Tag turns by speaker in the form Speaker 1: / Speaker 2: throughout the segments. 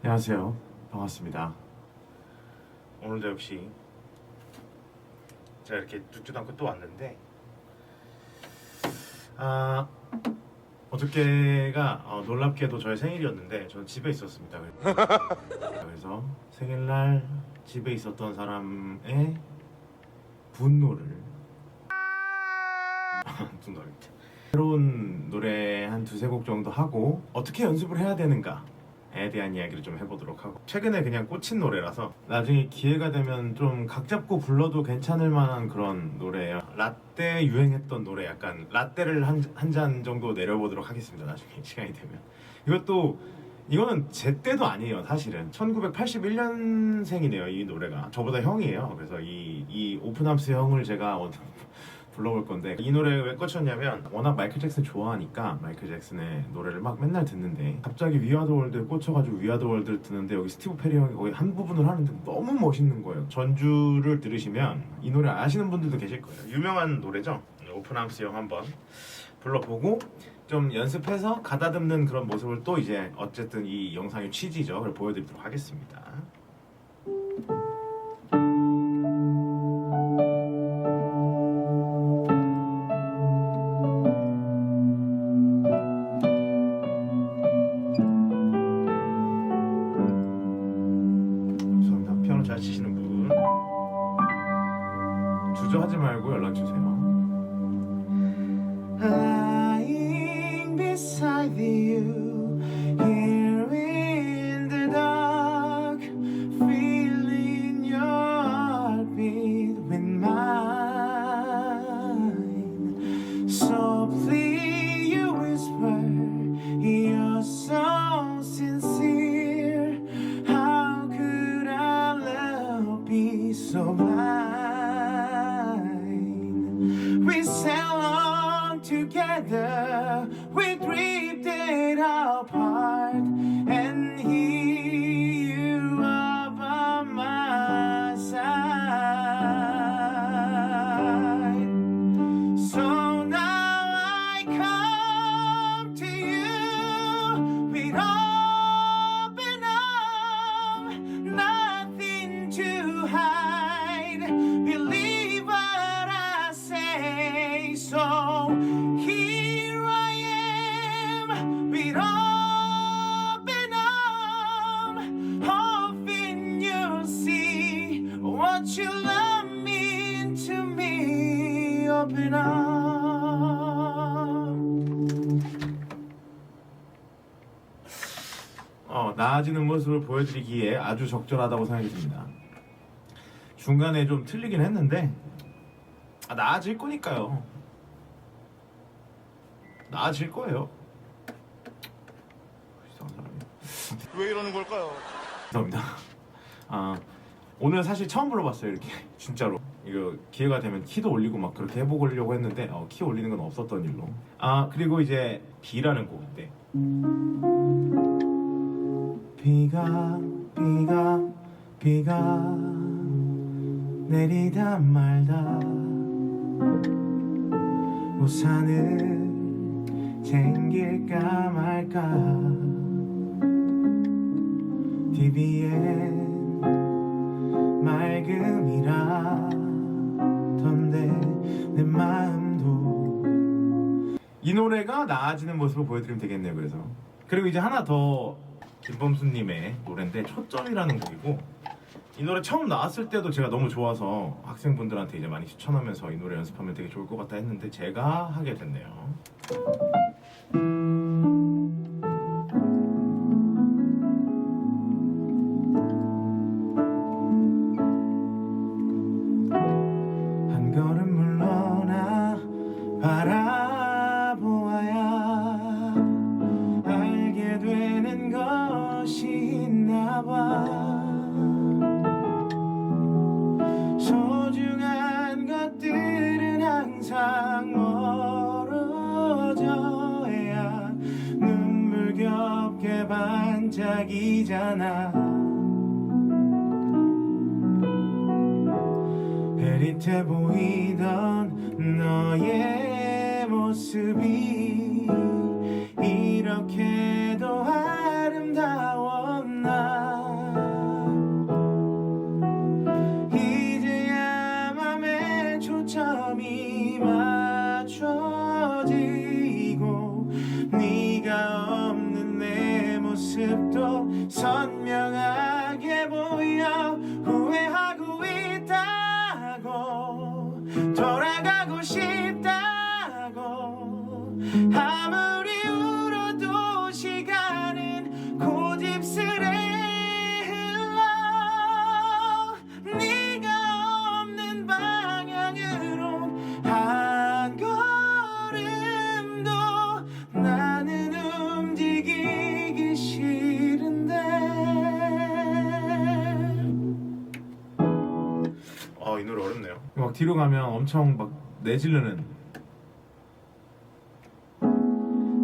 Speaker 1: 안녕하세요. 반갑습니다. 오늘도 역시 제가 이렇게 죽지도 않고 또 왔는데 어저께가 놀랍게도 저의 생일이었는데 저는 집에 있었습니다. 그래서 생일날 집에 있었던 사람의 분노를 새로운 노래 한 두세 곡 정도 하고 어떻게 연습을 해야 되는가에 대한 이야기를 좀 해보도록 하고, 최근에 그냥 꽂힌 노래라서 나중에 기회가 되면 좀 각 잡고 불러도 괜찮을 만한 그런 노래예요. 라떼 유행했던 노래, 약간 라떼를 한 잔 정도 내려보도록 하겠습니다. 나중에 시간이 되면. 이거는 제 때도 아니에요. 사실은 1981년생이네요 이 노래가. 저보다 형이에요. 그래서 이 오픈함스 형을 제가 불러볼 건데, 이 노래 왜 꽂혔냐면 워낙 마이클 잭슨 좋아하니까 마이클 잭슨의 노래를 막 맨날 듣는데 갑자기 위아더 월드에 꽂혀가지고 위아더 월드를 듣는데 여기 스티브 페리 형이 거의 한 부분을 하는데 너무 멋있는 거예요. 전주를 들으시면 이 노래 아시는 분들도 계실 거예요. 유명한 노래죠. 오픈함스 형 한번 불러보고 좀 연습해서 가다듬는 그런 모습을 또 이제 어쨌든 이 영상의 취지죠. 그걸 보여드리도록 하겠습니다. 잘 치시는 분 주저하지 말고 연락주세요. Lying beside you here in the dark, feeling your heartbeat with mine. Softly you whisper, you're so sincere. How could I love be so blind? We sail on together, we drifted apart, and here you are by my side. So now I come to you with open arms, nothing to hide. Believe what I say. So here I am with open arms, hoping you'll see what you love mean to me. Open arms. 나아지는 모습을 보여드리기에 아주 적절하다고 생각이 듭니다. 중간에 좀 틀리긴 했는데 나아질 거니까요. 나아질 거예요. 이상한 사람이야.
Speaker 2: 왜 이러는 걸까요?
Speaker 1: 감사합니다. 오늘 사실 처음 불러봤어요 이렇게 진짜로. 이거 기회가 되면 키도 올리고 막 그렇게 해보려고 했는데 키 올리는 건 없었던 일로. 그리고 이제 비라는 곡인데, 비가 내리다 말다 우산을 챙길까 말까. TV엔 맑음이라던데 내 마음도. 이 노래가 나아지는 모습을 보여드리면 되겠네요. 그리고 이제 하나 더, 김범수님의 노래인데 초점이라는 곡이고, 이 노래 처음 나왔을 때도 제가 너무 좋아서 학생분들한테 이제 많이 추천하면서 이 노래 연습하면 되게 좋을 것 같다 했는데 제가 하게 됐네요. 한 걸음 물러나 바라보아야 알게 되는 것이 있나 봐. 소중한 것들은 항상 멀어져야 눈물겹게 반짝이잖아. 흐릿해 보이던 너의 모습이 이렇게도 아름다웠나. 모습도 선명하게 보여. 후회하고 있다고, 돌아가고 싶다고. 아무리 울어도 시간은 고집스레 흘러. 네가 없는 방향으로 한 걸음도 나는 움직이기 싫은데. 이 노래 어렵네요. 막 뒤로 가면 엄청 막 내지르는.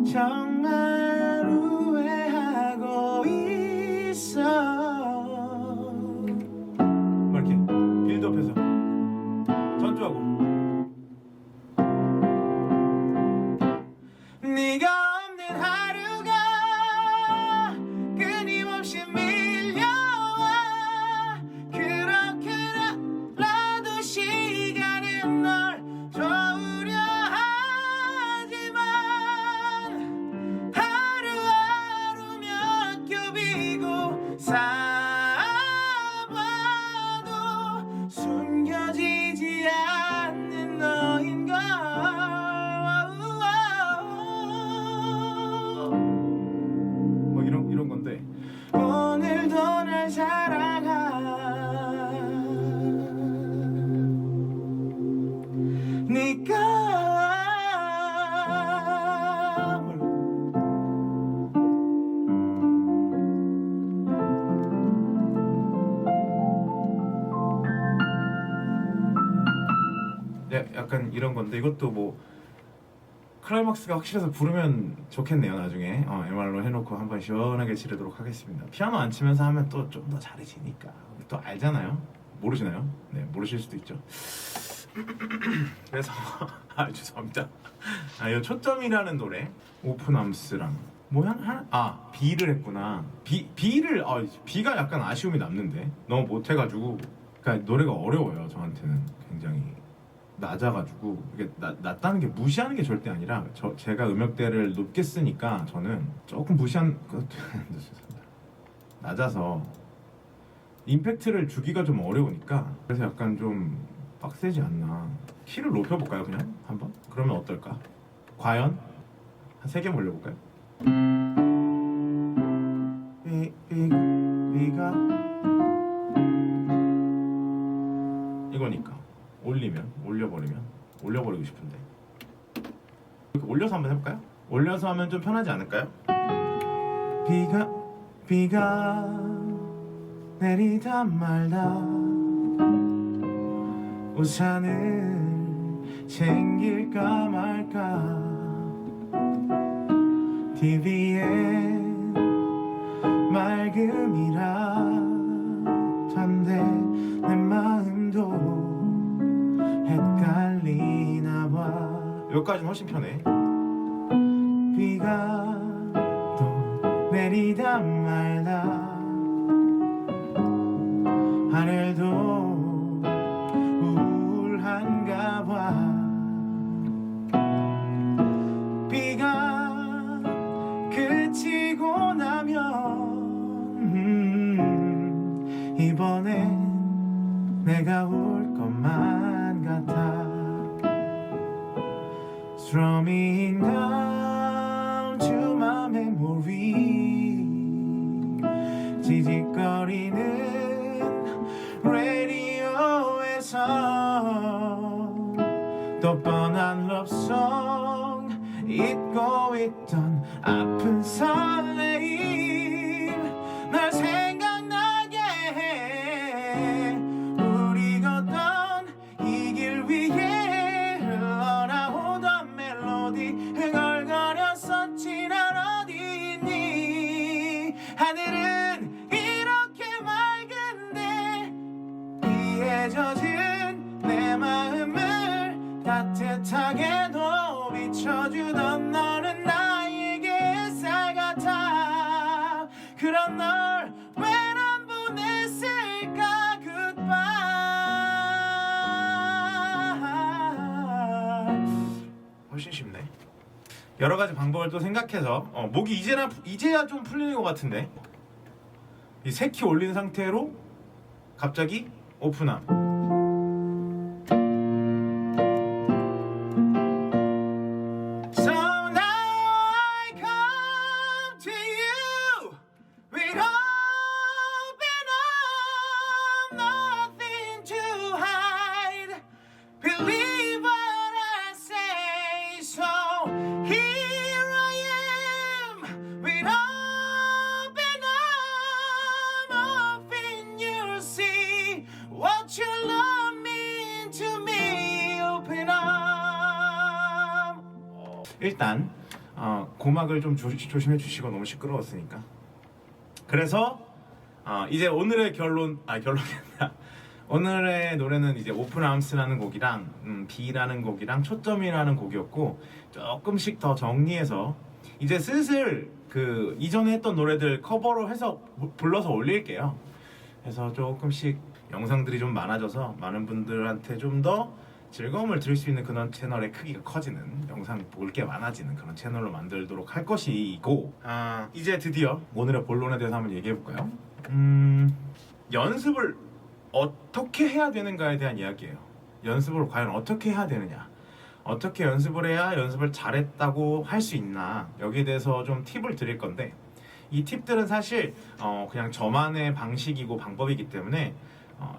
Speaker 1: 정말 후회하고 있어. 막 이렇게 빌드업해서 전주하고. 네가 없는 하루가 끊임없이 밀려와. 그렇게라도 시간은 널 좋으려 하지만 하루하루 몇 겹이고 쌓아봐도 숨겨지지 않는 너인걸. 뭐 이런 건데. 오늘도 날 사랑하니까. 네, 약간 이런 건데 이것도 뭐 클라이막스가 확실해서 부르면 좋겠네요. 나중에 MR로 해놓고 한번 시원하게 지르도록 하겠습니다. 피아노 안 치면서 하면 또 좀 더 잘해지니까. 또 알잖아요. 모르시나요? 네, 모르실 수도 있죠. 그래서 죄송합니다. 이 초점이라는 노래 오픈암스랑 뭐야? B를 했구나. B를 B가 약간 아쉬움이 남는데 너무 못해가지고. 그러니까 노래가 어려워요. 저한테는 굉장히 낮아가지고. 이게 낮다는 게 무시하는 게 절대 아니라 제가 음역대를 높게 쓰니까 저는 조금 무시한 낮아서 임팩트를 주기가 좀 어려우니까. 그래서 약간 좀 빡세지 않나. 키를 높여볼까요? 그냥 한번? 그러면 어떨까? 과연? 한 3개 올려볼까요? B가 이거니까 올려버리고 싶은데 이렇게 올려서 한번 해볼까요? 올려서 하면 좀 편하지 않을까요? 비가 내리다 말다 우산을 챙길까 말까. TV에 맑음이라던데 내 마음도 헷갈리나 봐. 여기까지는 훨씬 편해. 비가 또 내리다 말다 하늘도 우울한가 봐. 비가 그치고 나면 이번엔 내가 올 것만 같아. Strumming down to my memory. 지직거리는 라디오에서 또 뻔한 러브송 잊고 있던 아픈 설레임 날 생각나게 해. 우리 걷던 이 길 위에 흘러나오던 멜로디 흥얼거렸었지. 난 어디 있니. 하늘은 이렇게 맑은데 비에 젖은 내 마음을 따뜻하게도 비춰주던 너는 나에게 햇살 같아. 그런 널 왜 안 보냈을까. Goodbye. 훨씬 쉽네. 여러 가지 방법을 또 생각해서 목이 이제야 좀 풀리는 것 같은데 이 세 키 올린 상태로 갑자기 오픈함. So now I come to you with open arms, nothing to hide. Believe what I say, so here I am with open arms, hoping you'll see what you love mean to me. Open arms. 일단 고막을 좀 조심해 주시고 너무 시끄러웠으니까. 그래서 이제 오늘의 결론이 아니라 오늘의 노래는 이제 오픈 암스라는 곡이랑 B라는 곡이랑 초점이라는 곡이었고 조금씩 더 정리해서 이제 슬슬 그 이전에 했던 노래들 커버로 해서 불러서 올릴게요. 그래서 조금씩 영상들이 좀 많아져서 많은 분들한테 좀 더 즐거움을 드릴 수 있는 그런 채널의 크기가 커지는, 영상 볼 게 많아지는 그런 채널로 만들도록 할 것이고, 이제 드디어 오늘의 본론에 대해서 한번 얘기해 볼까요? 연습을 어떻게 해야 되는가에 대한 이야기예요. 연습을 과연 어떻게 해야 되느냐, 어떻게 연습을 해야 연습을 잘했다고 할 수 있나, 여기에 대해서 좀 팁을 드릴 건데, 이 팁들은 사실 그냥 저만의 방식이고 방법이기 때문에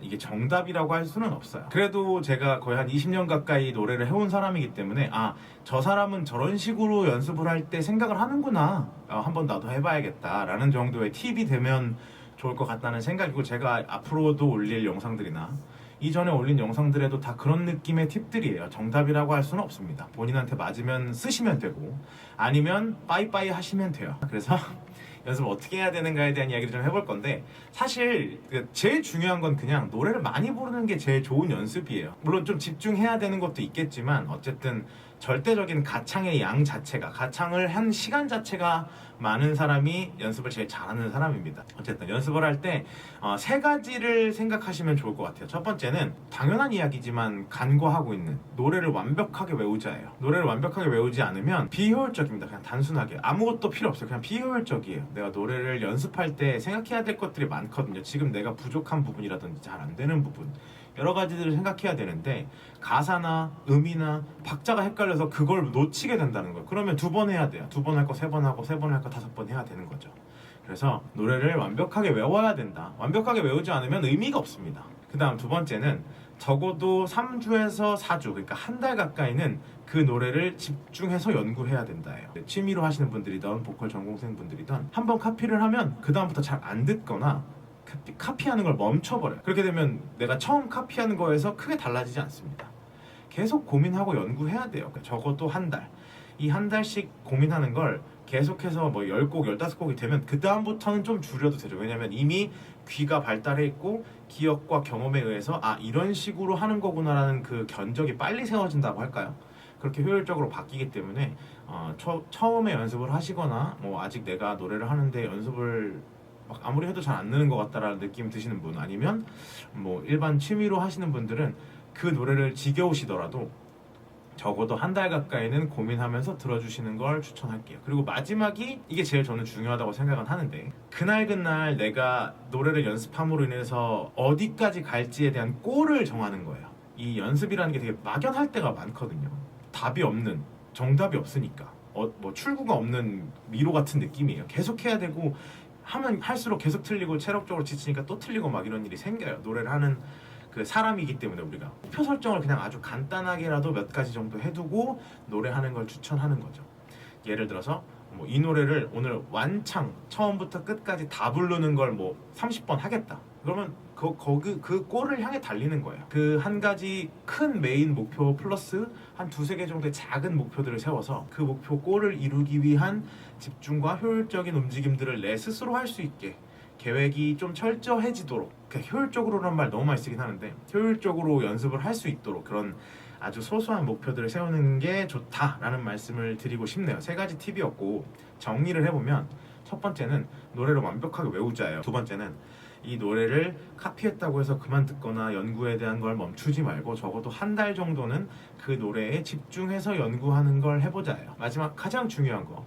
Speaker 1: 이게 정답이라고 할 수는 없어요. 그래도 제가 거의 한 20년 가까이 노래를 해온 사람이기 때문에 저 사람은 저런 식으로 연습을 할 때 생각을 하는구나, 한번 나도 해봐야겠다 라는 정도의 팁이 되면 좋을 것 같다는 생각이고, 제가 앞으로도 올릴 영상들이나 이전에 올린 영상들에도 다 그런 느낌의 팁들이에요. 정답이라고 할 수는 없습니다. 본인한테 맞으면 쓰시면 되고 아니면 빠이빠이 하시면 돼요. 그래서 연습을 어떻게 해야 되는가에 대한 이야기를 좀 해볼 건데, 사실 제일 중요한 건 그냥 노래를 많이 부르는 게 제일 좋은 연습이에요. 물론 좀 집중해야 되는 것도 있겠지만 어쨌든 절대적인 가창의 양 자체가, 가창을 한 시간 자체가 많은 사람이 연습을 제일 잘하는 사람입니다. 어쨌든 연습을 할 때 세 가지를 생각하시면 좋을 것 같아요. 첫 번째는 당연한 이야기지만 간과하고 있는 노래를 완벽하게 외우자예요. 노래를 완벽하게 외우지 않으면 비효율적입니다. 그냥 단순하게 아무것도 필요 없어요. 그냥 비효율적이에요. 내가 노래를 연습할 때 생각해야 될 것들이 많거든요. 지금 내가 부족한 부분이라든지 잘 안 되는 부분, 여러 가지들을 생각해야 되는데 가사나 음이나 박자가 헷갈려서 그걸 놓치게 된다는 거예요. 그러면 2번 해야 돼요. 2번 할 거 3번 하고, 3번 할 거 5번 해야 되는 거죠. 그래서 노래를 완벽하게 외워야 된다. 완벽하게 외우지 않으면 의미가 없습니다. 그 다음 두 번째는 적어도 3주에서 4주, 그러니까 한 달 가까이는 그 노래를 집중해서 연구해야 된다예요. 취미로 하시는 분들이든 보컬 전공생 분들이든 한번 카피를 하면 그 다음부터 잘 안 듣거나 카피하는 걸 멈춰버려요. 그렇게 되면 내가 처음 카피하는 거에서 크게 달라지지 않습니다. 계속 고민하고 연구해야 돼요. 적어도 한 달. 이 한 달씩 고민하는 걸 계속해서 뭐 10곡, 15곡이 되면 그 다음부터는 좀 줄여도 되죠. 왜냐면 이미 귀가 발달해 있고 기억과 경험에 의해서 이런 식으로 하는 거구나라는 그 견적이 빨리 세워진다고 할까요? 그렇게 효율적으로 바뀌기 때문에 처음에 연습을 하시거나 뭐 아직 내가 노래를 하는데 연습을 막 아무리 해도 잘 안 느는 것 같다라는 느낌 드시는 분, 아니면 뭐 일반 취미로 하시는 분들은 그 노래를 지겨우시더라도 적어도 한 달 가까이는 고민하면서 들어주시는 걸 추천할게요. 그리고 마지막이 이게 제일 저는 중요하다고 생각은 하는데, 그날 내가 노래를 연습함으로 인해서 어디까지 갈지에 대한 골을 정하는 거예요. 이 연습이라는 게 되게 막연할 때가 많거든요. 답이 없는, 정답이 없으니까 뭐 출구가 없는 미로 같은 느낌이에요. 계속 해야 되고 하면 할수록 계속 틀리고 체력적으로 지치니까 또 틀리고 막 이런 일이 생겨요. 노래를 하는 그 사람이기 때문에 우리가 목표 설정을 그냥 아주 간단하게라도 몇 가지 정도 해두고 노래하는 걸 추천하는 거죠. 예를 들어서 뭐 이 노래를 오늘 완창 처음부터 끝까지 다 부르는 걸 뭐 30번 하겠다. 그러면 그 골을 향해 달리는 거예요. 그 한 가지 큰 메인 목표 플러스 한 2-3개 정도의 작은 목표들을 세워서 그 목표 골을 이루기 위한 집중과 효율적인 움직임들을 내 스스로 할 수 있게 계획이 좀 철저해지도록, 효율적으로라는 말 너무 많이 쓰긴 하는데 효율적으로 연습을 할 수 있도록 그런 아주 소소한 목표들을 세우는 게 좋다라는 말씀을 드리고 싶네요. 3가지 팁이었고, 정리를 해보면 첫 첫 번째는 노래를 완벽하게 외우자예요. 두 번째는 이 노래를 카피했다고 해서 그만 듣거나 연구에 대한 걸 멈추지 말고 적어도 한 달 정도는 그 노래에 집중해서 연구하는 걸 해보자예요. 마지막 가장 중요한 거,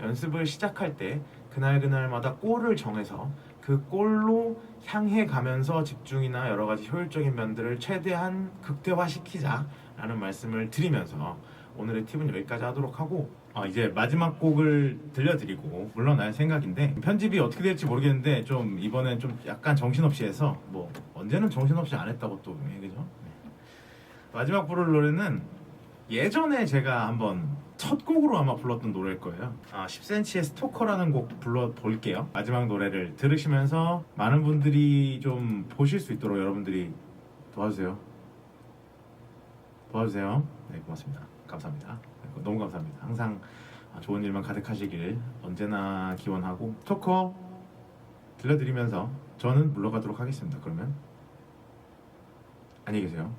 Speaker 1: 연습을 시작할 때 그날마다 골을 정해서 그 골로 향해 가면서 집중이나 여러 가지 효율적인 면들을 최대한 극대화시키자라는 말씀을 드리면서 오늘의 팁은 여기까지 하도록 하고, 이제 마지막 곡을 들려드리고 물러날 생각인데, 편집이 어떻게 될지 모르겠는데 좀 이번엔 좀 약간 정신없이 해서, 뭐 언제는 정신없이 안 했다고 또 그죠? 네. 마지막 부를 노래는 예전에 제가 한번 첫 곡으로 아마 불렀던 노래일 거예요. 10cm의 스토커라는 곡 불러볼게요. 마지막 노래를 들으시면서 많은 분들이 좀 보실 수 있도록 여러분들이 도와주세요. 네, 고맙습니다. 감사합니다. 너무 감사합니다. 항상 좋은 일만 가득하시길 언제나 기원하고, 스토커 들려드리면서 저는 물러가도록 하겠습니다. 그러면 안녕히 계세요.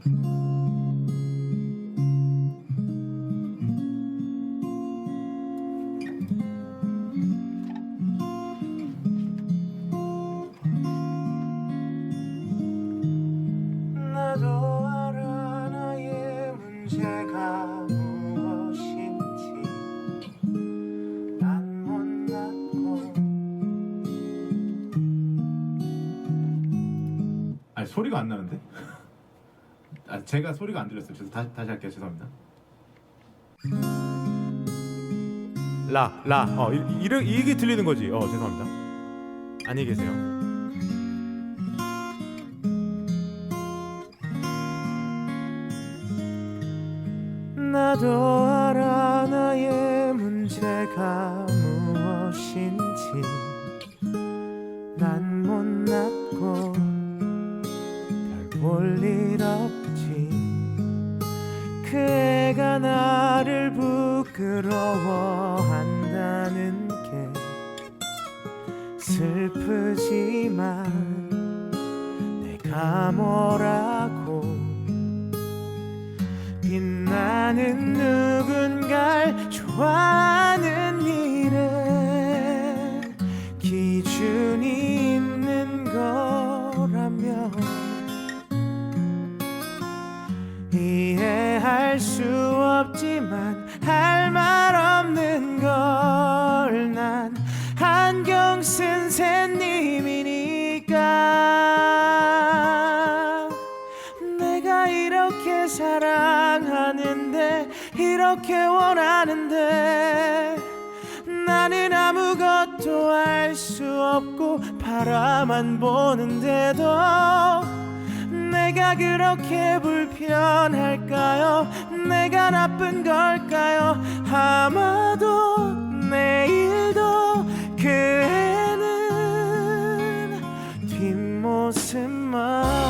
Speaker 1: 나도 알아 나의 문제가 무엇인지. 난 못났고. 아니 소리가 안 나는데? 제가 소리가 안 들렸어요. 다시 할게요. 죄송합니다. 이게 들리는 거지. 죄송합니다. 안녕히 계세요. 나도 알아 나의 문제가 무엇인지. 난 못났고 별 볼 일 없지. 그 애가 나를 부끄러워한다는 게 슬프지만 내가 뭐라고. 빛나는 누군가를 좋아하는 일에 기준이 있는 거라면 이해할 수 없지만 할 말 없는 걸. 난 안경 쓴 샌님이니까. 내가 이렇게 사랑하는데 이렇게 원하는데 나는 아무것도 알 수 없고 바라만 보는데도 내가 그렇게 불편할까요? 내가 나쁜 걸까요? 아마도 내일도 그 애는 뒷모습만